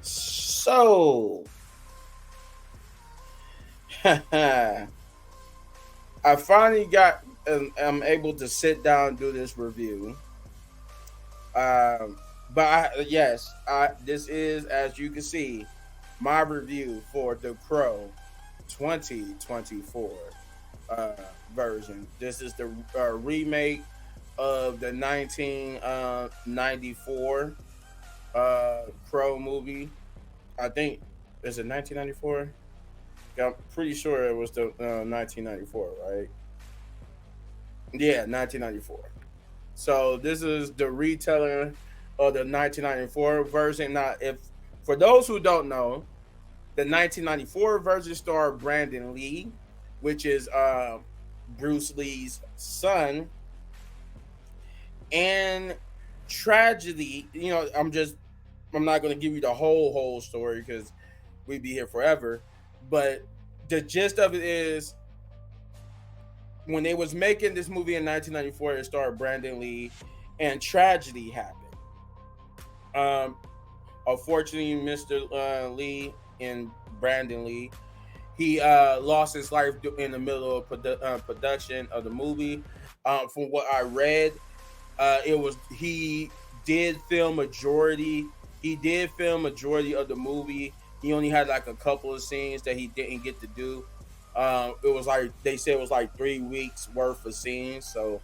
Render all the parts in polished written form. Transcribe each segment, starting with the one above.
So, I finally got. I'm able to sit down and do this review. But yes, this is, as you can see, my review for The Crow 2024 uh, version. This is the remake of the 1994 Crow movie. I think, is it 1994? I'm pretty sure it was the 1994, right? Yeah, 1994. So this is the retelling of the 1994 version. Now, if for those who don't know, the 1994 version starred Brandon Lee, which is Bruce Lee's son, and tragedy. I'm not going to give you the whole story because we'd be here forever. But the gist of it is, when they was making this movie in 1994, it starred Brandon Lee, and tragedy happened. Um, Unfortunately, Mr. Lee and Brandon Lee, he lost his life in the middle of production of the movie. From what I read, it was he did film majority. He did film majority of the movie. He only had like a couple of scenes that he didn't get to do. It was like they said it was like 3 weeks worth of scenes. So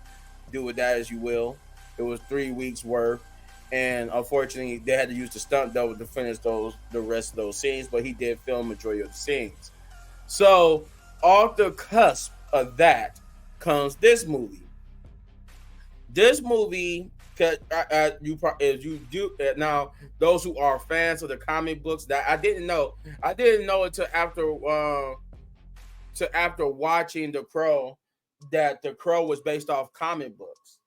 do with that as you will. It was 3 weeks worth, and unfortunately they had to use the stunt double to finish the rest of those scenes. But he did film majority of the scenes. So off the cusp of that comes this movie. This movie, if you do now, those who are fans of the comic books, that I didn't know. I didn't know it till after watching The Crow, that The Crow was based off comic books.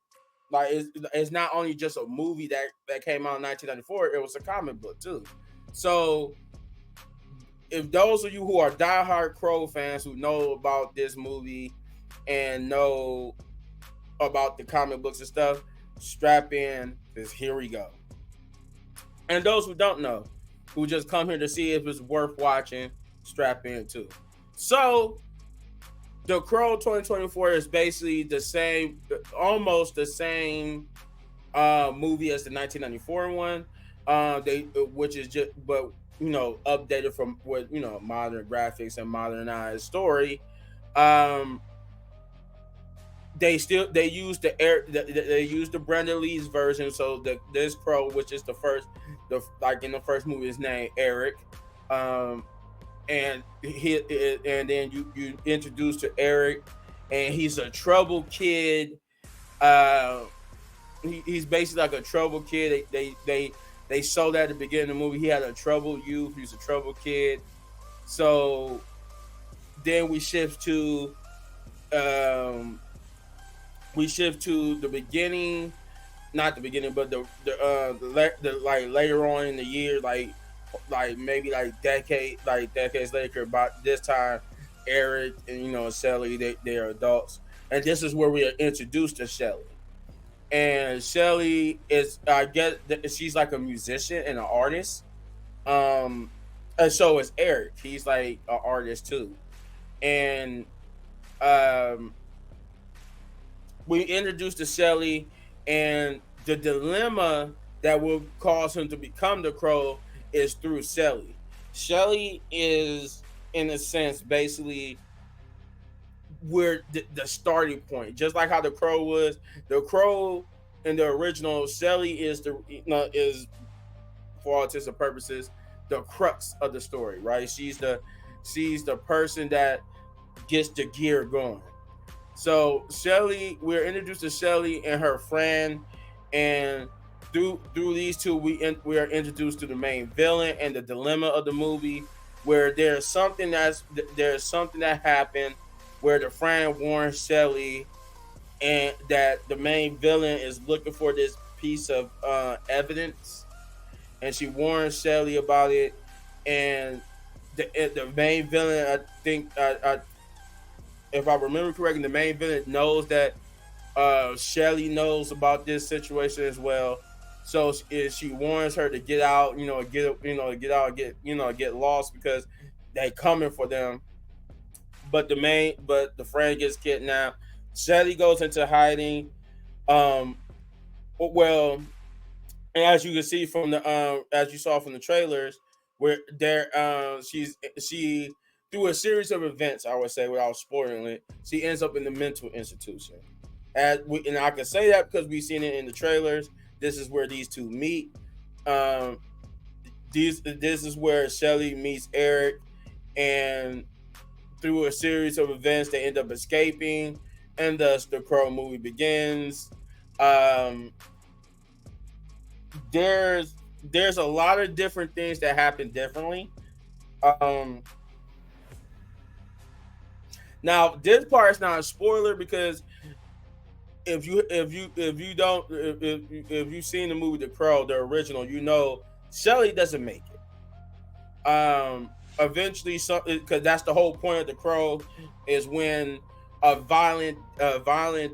Like it's not only just a movie that came out in 1994, it was a comic book too. So if those of you who are diehard Crow fans who know about this movie and know about the comic books and stuff, strap in, because here we go. And those who don't know, who just come here to see if it's worth watching, strap in too. So The Crow 2024 is basically the same, almost the same movie as the 1994 one. Which is just, but updated from with modern graphics and modernized story. Um, they use they use the Brandon Lee's version. So this Crow, which is the first, like in the first movie, is named Eric. Um, and then you introduce to Eric, and he's a troubled kid. Uh, he's basically like a troubled kid. They show that at the beginning of the movie. He had a troubled youth. He's a troubled kid. So then um, we shift to the beginning, not the beginning, but the like later on in the year, like maybe decades later. About this time, Eric and Shelly, they are adults, and this is where we are introduced to Shelly. And Shelly is, I guess, she's like a musician and an artist. And so is Eric. He's like an artist too, and um, we introduced to Shelly, and the dilemma that will cause him to become the Crow is through Shelly. Shelly is, in a sense, basically where the starting point. Just like how the Crow was, the Crow in the original, Shelly is is, for all intents and purposes, the crux of the story, right? She's the person that gets the gear going. So Shelly, we're introduced to Shelly and her friend, and through these two, we are introduced to the main villain and the dilemma of the movie, where there's something that happened where the friend warns Shelly, and that the main villain is looking for this piece of evidence, and she warns Shelly about it, and the main villain, I think, if I remember correctly, the main villain knows that Shelly knows about this situation as well. So she warns her to get out, get out, get lost because they coming for them. But the friend gets kidnapped. Shelly goes into hiding. Um, well, and as you can see from the as you saw from the trailers, where there she through a series of events, I would say without spoiling it, she ends up in the mental institution. And I can say that because we've seen it in the trailers. This is where these two meet. Um, this is where Shelly meets Eric, and through a series of events, they end up escaping, and thus the Crow movie begins. Um, there's a lot of different things that happen differently. Um, Now this part is not a spoiler because if you don't if you've seen the movie The Crow, the original, Shelly doesn't make it. Eventually, because that's the whole point of The Crow, is when a violent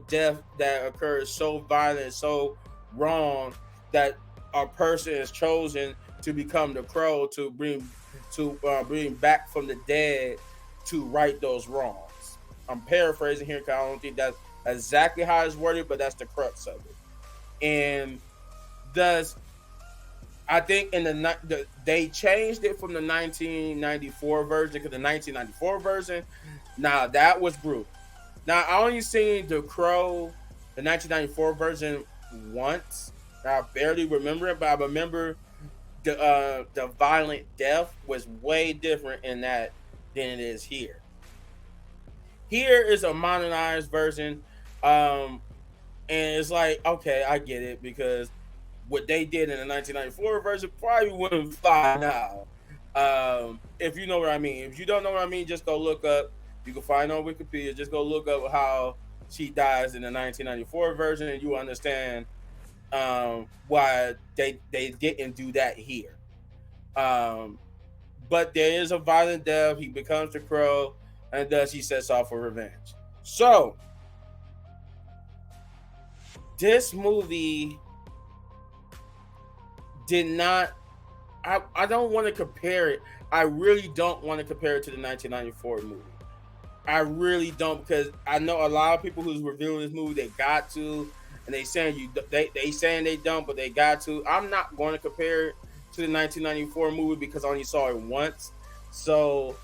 death that occurs so violent, so wrong that a person is chosen to become the Crow to bring back from the dead to right those wrongs. I'm paraphrasing here because I don't think that's exactly how it's worded, but that's the crux of it. And thus, I think they changed it from the 1994 version, because the 1994 version, now that was brutal. Now I only seen The Crow, the 1994 version once. I barely remember it, but I remember the violent death was way different in that than it is here. Here is a modernized version, and it's like, okay, I get it, because what they did in the 1994 version probably wouldn't fly now. If you know what I mean. If you don't know what I mean, just go look up. You can find on Wikipedia. Just go look up how she dies in the 1994 version, and you understand why they didn't do that here. Um, but there is a violent death. He becomes the Crow, and thus he sets off for revenge. So this movie did not. I don't want to compare it. I really don't want to compare it to the 1994 movie. I really don't, because I know a lot of people who's reviewing this movie, they got to, and they saying they don't, but they got to. I'm not going to compare it to the 1994 movie because I only saw it once. So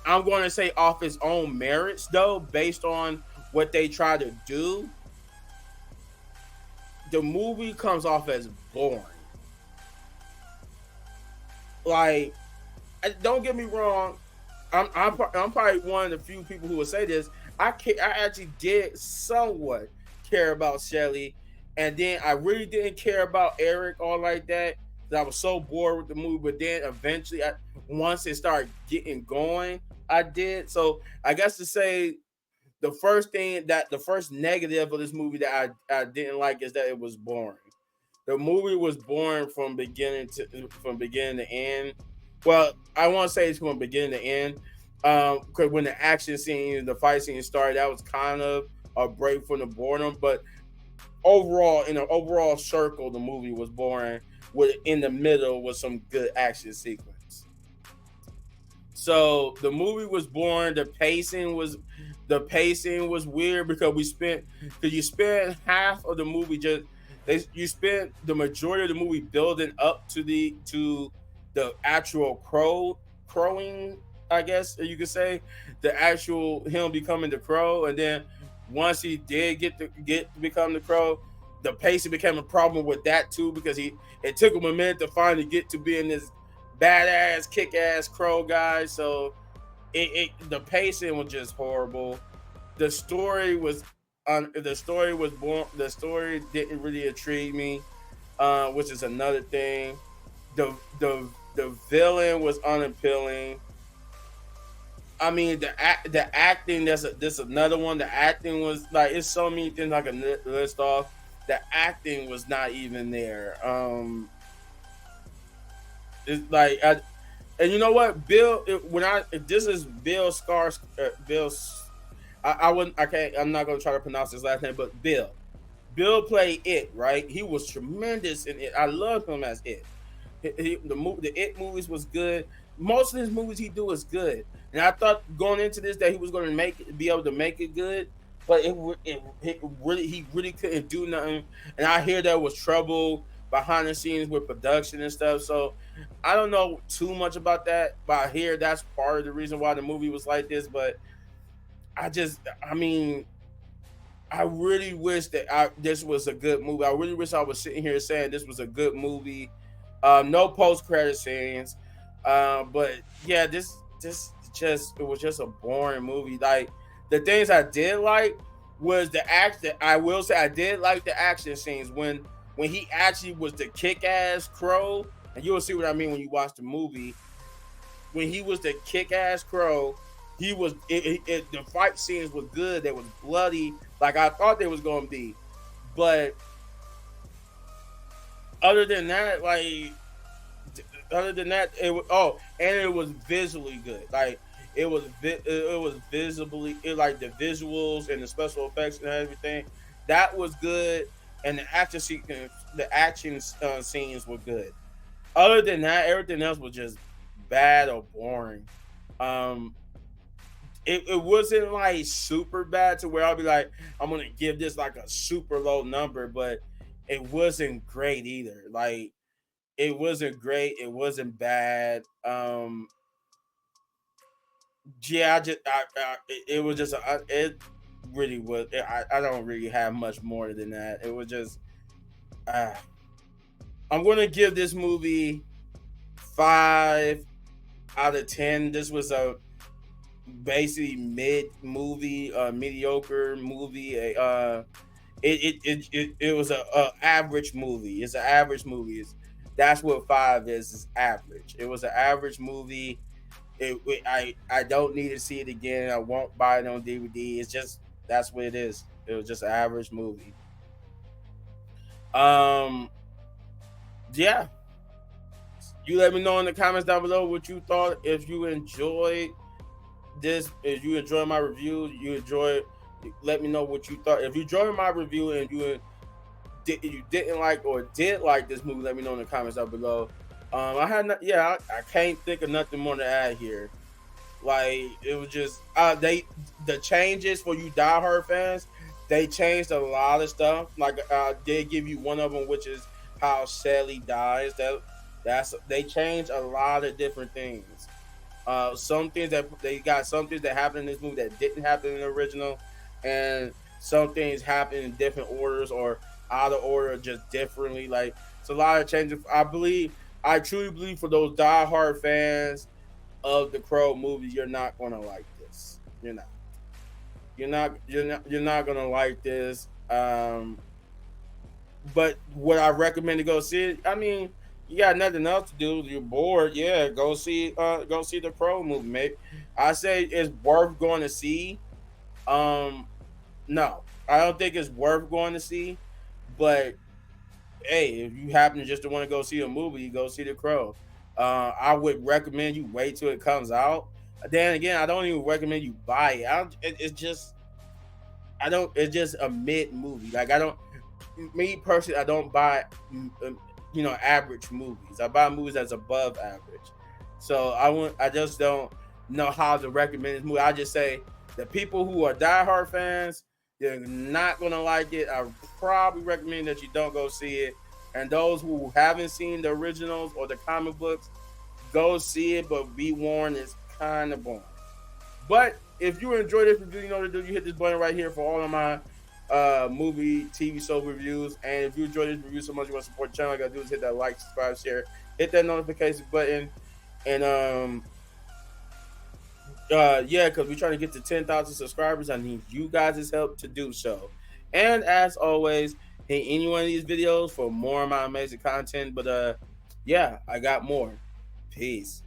I'm going to say off its own merits, though, based on what they try to do, the movie comes off as boring. Like, don't get me wrong, I'm probably one of the few people who will say this. I actually did somewhat care about Shelly, and then I really didn't care about Eric all like that. That I was so bored with the movie. But then eventually, once it started getting going, I did. So I guess to say the first negative of this movie that I didn't like is that it was boring. The movie was boring from beginning to end. Well, I want to say it's from beginning to end. Because when the action scene, the fight scene started, that was kind of a break from the boredom. But overall, in an overall circle, the movie was boring. With in the middle was some good action sequence. So the movie was boring. The pacing was weird because you spent half of the movie you spent the majority of the movie building up to the actual crowing, I guess you could say, the actual him becoming the Crow, and then once he did get to become the Crow, the pacing became a problem with that too, because it took him a minute to finally get to being this badass, kick-ass Crow guy. So the pacing was just horrible. The story was born. The story didn't really intrigue me, which is another thing. The the the villain was unappealing. I mean, the acting. This another one. The acting was like, it's so many things I can list off. The acting was not even there. It's like, and you know what, Bill? This is Bill Skars. I wouldn't. I can't. I'm not gonna try to pronounce his last name, but Bill. Bill played It, right? He was tremendous in It. I love him as It. The It movies was good. Most of his movies he do is good, and I thought going into this that he was going to be able to make it good, but it really he really couldn't do nothing. And I hear there was trouble behind the scenes with production and stuff. So I don't know too much about that, but I hear that's part of the reason why the movie was like this. But I mean, I really wish that this was a good movie. I really wish I was sitting here saying this was a good movie. No post credit scenes, but yeah, this just it was just a boring movie. Like the things I did like was the action. I will say I did like the action scenes when he actually was the kick ass Crow, and you'll see what I mean when you watch the movie. When he was the kick ass Crow, he was the fight scenes was good. They was bloody, like I thought they was gonna be. But other than that, like other than that, it was and it was visually good. Like it was visibly like the visuals and the special effects and everything that was good, and the action scenes were good. Other than that, everything else was just bad or boring. Um, it wasn't like super bad to where I'll be like, I'm gonna give this like a super low number, but it wasn't great either. Like it wasn't great, it wasn't bad. Yeah, it was just it really was. I don't really have much more than that. It was just uh, I'm gonna give this movie 5 out of 10. This was a basically mid movie, mediocre movie. It was a average movie. It's an average movie. That's what 5 is average. It was an average movie. I don't need to see it again. I won't buy it on DVD. It's just that's what it is. It was just an average movie. Um, yeah. You let me know in the comments down below what you thought. If you enjoyed this, if you enjoy my review, you enjoy it, let me know what you thought. If you enjoyed my review and you didn't like or did like this movie, let me know in the comments down below. I can't think of nothing more to add here. Like it was just the changes for you diehard fans. They changed a lot of stuff. Like they give you one of them, which is how Shelly dies. They changed a lot of different things. Some things that they got some things that happened in this movie that didn't happen in the original, and some things happen in different orders or out of order, just differently. Like it's a lot of changes. I truly believe for those diehard fans of the Crow movie, you're not gonna like this. You're not. You're not gonna like this. But would I recommend to go see it? I mean, you got nothing else to do. You're bored. Yeah, go see the Crow movie, mate. I say it's worth going to see. Um, no, I don't think it's worth going to see. But hey, if you happen to just want to go see a movie, go see the Crow. I would recommend you wait till it comes out. Then again, I don't even recommend you buy it. It's just I don't. It's just a mid movie. Like I don't. Me personally, I don't buy average movies. I buy movies that's above average. So I just don't know how to recommend this movie. I just say the people who are diehard fans, they're not gonna like it. I probably recommend that you don't go see it. And those who haven't seen the originals or the comic books, go see it. But be warned, it's kind of boring. But if you enjoyed this review, you know what to do. You hit this button right here for all of my movie, TV show reviews. And if you enjoyed this review so much you want to support the channel, all you gotta do is hit that like, subscribe, share, hit that notification button. And yeah, because we're trying to get to 10,000 subscribers. I need you guys' help to do so. And as always, hit any one of these videos for more of my amazing content. But yeah, I got more. Peace.